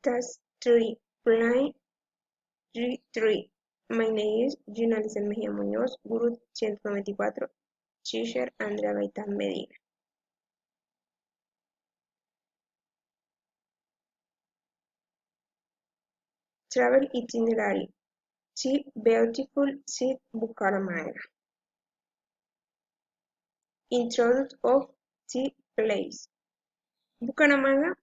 Task 3. Plan 3. My name is Gina Mejia Muñoz, Guru 194, Teacher Andrea Gaitán Medina. Travel itinerary. See beautiful city Bucaramanga. Introduction of the place. Bucaramanga,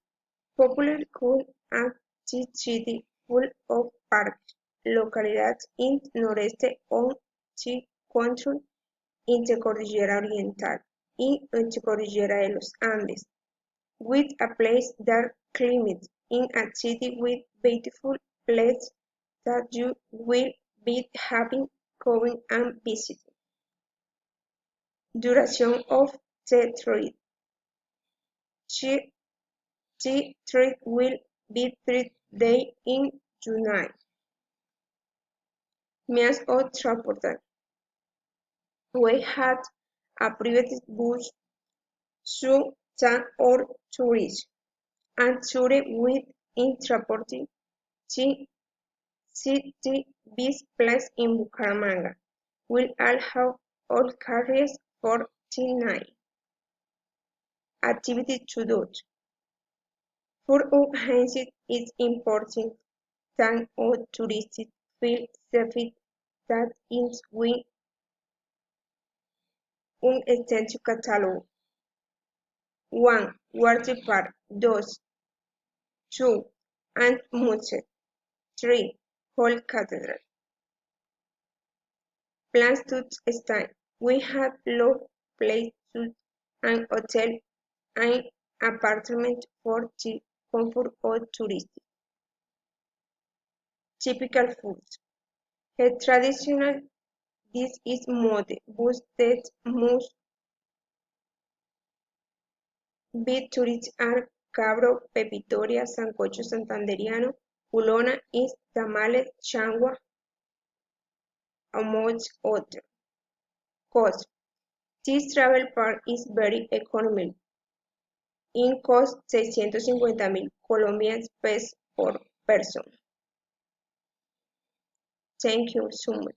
popular cool and city full of parks, localidades in noreste of the country, in the Cordillera Oriental, in the Cordillera de los Andes, with a place dark climate, in a city with beautiful places that you will be having coming and visiting. Duration of the trip. The trip will be 3 days in July. Means of transport. We had a private bus to take our tourists and tour with in transporting the city bus place in Bucaramanga. Will all have all carriers for the night. Activity to do. For our agency it is important that our tourists feel safe that is we un extenso catálogo. 1. Water park. 2. 2. And Museum. 3. Whole Cathedral. Plans to stay. We have low places and hotel and apartment for the comfort of tourists. Typical foods. A traditional dish is mode, boosted mousse, beef tourists are cabro, pepitoria, sancocho santanderiano, culona is tamales, changua, among others. Cost. This travel park is very economical. In cost 650,000 Colombian pesos per person. Thank you so much.